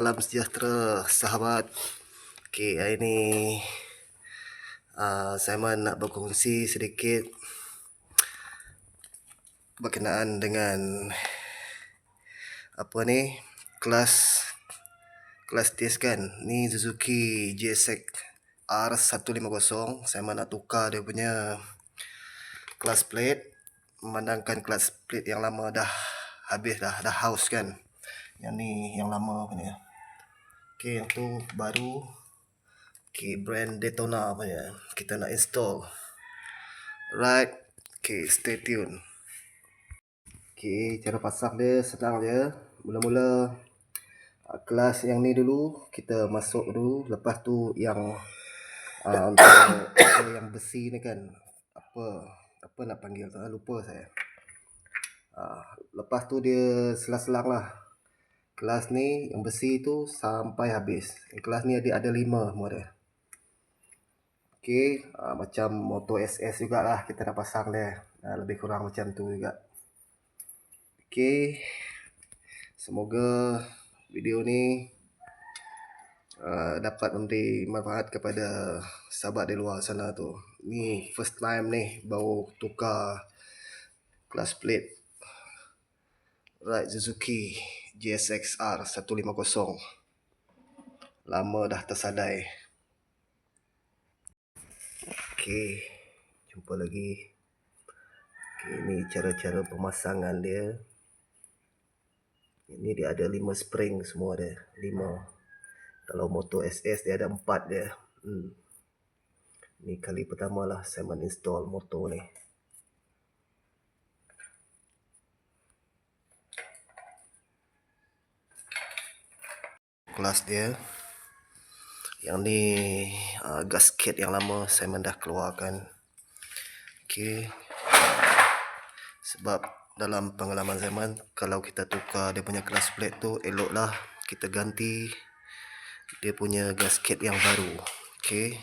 Salam sejahtera sahabat. Okey, hari ni Simon nak berkongsi sedikit berkenaan dengan kelas test kan. Ni Suzuki GSX R150. Simon nak tukar dia punya kelas plate, memandangkan kelas plate yang lama dah habis dah haus kan. Yang ni yang lama punya. Okey, yang tu baru. Okey, brand Daytona punya. Kita nak install. Right. Okey, stay tune. Okey, cara pasang dia senang je. Mula-mula kelas yang ni dulu kita masuk dulu. Lepas tu yang untuk yang besi ni kan. Apa nak panggil tu? Lupa saya. Lepas tu dia selang-selang lah. Kelas ni yang besi tu sampai habis. Kelas ni ada 5 model. Okey, macam motor SS jugalah kita nak pasang dia. Lebih kurang macam tu juga. Okey, semoga video ni dapat memberi manfaat kepada sahabat di luar sana tu. Ni first time ni baru tukar kelas plate right Suzuki GSX R150. Lama dah tersadai. Okey, jumpa lagi. Okey, ni cara-cara pemasangan dia. Ini dia ada 5 spring semua dia. 5. Kalau motor SS dia ada 4 dia. Ni kali pertama lah saya install motor ni. Kelas dia. Yang ni gasket yang lama saya dah keluarkan. Okey. Sebab dalam pengalaman zaman, kalau kita tukar dia punya kelas plate tu, eloklah kita ganti dia punya gasket yang baru. Okey.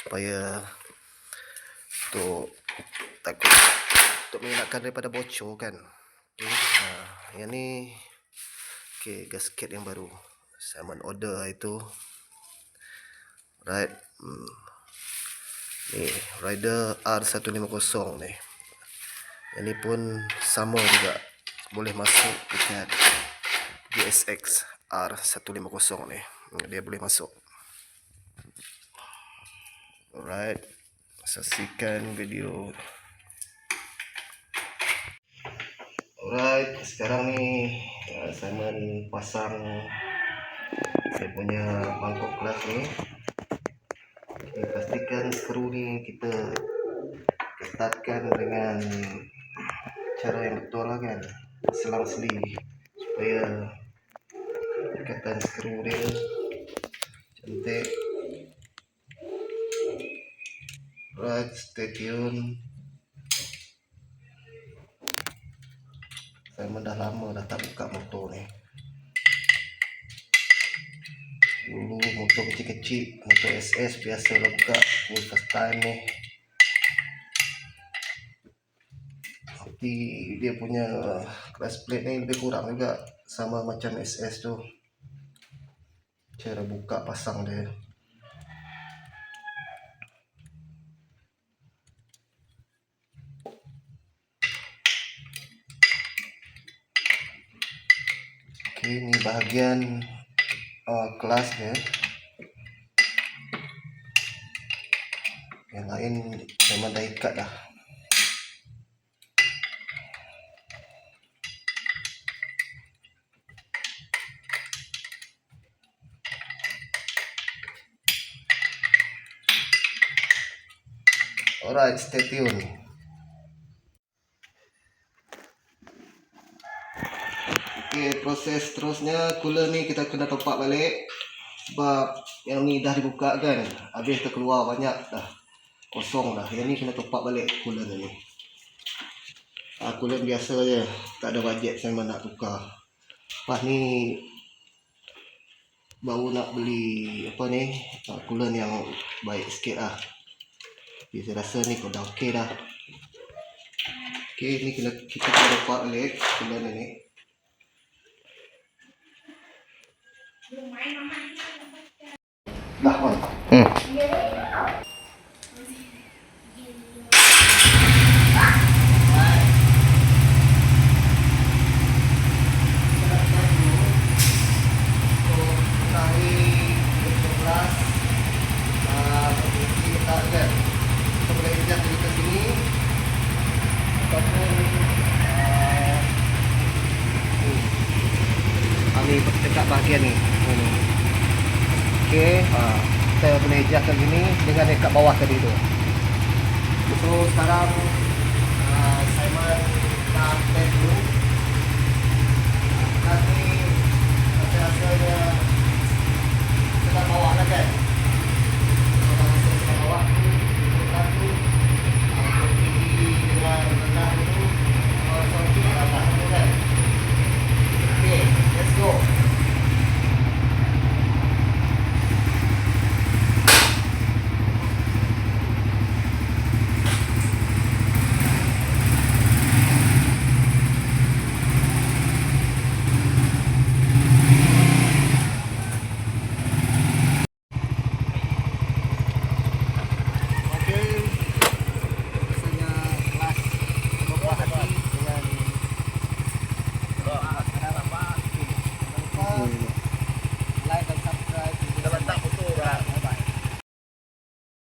Supaya untuk mengelakkan daripada bocor kan. Okey. Yang ni gasket yang baru. Saya order itu. Right. Ni Rider R150 ni. Yang ni pun sama juga. Boleh masuk dekat GSX R150 ni. Dia boleh masuk. Alright. Saksikan video. Alright. Sekarang ni saya pasang saya punya mangkuk kelas ni. Pastikan skru ni kita ketatkan dengan cara yang betul lah kan. Selang-seli supaya ikatan skru dia cantik. Right, stay tune. Saya dah lama dah tak buka motor ni. Dulu motor kecil-kecil, motor SS biasa lah buka. Ini first time ni. Tapi dia punya kelas plate ni lebih kurang juga sama macam SS tu. Cara buka pasang dia. Okey, ni bahagian kelas dia. Yang lain memang dah ikat dah. Alright, stay tune. Okey, proses terusnya cooler ni kita kena topak balik. Sebab yang ni dah dibuka kan. Habis terkeluar banyak dah. Kosong dah. Yang ni kena topak balik cooler ni. Cooler biasa je. Tak ada bajet saya nak tukar. Lepas ni baru nak beli cooler yang baik sikit lah. Jadi saya rasa ni dah okey dah. Okey, ni kita topak balik cooler ni. Dah, on. Hmm. Kami dekat bahagian ni. Okey, kita boleh adjust kat sini dengan dekat bawah tadi tu. So sekarang Simon nak test dulu. Nanti rasanya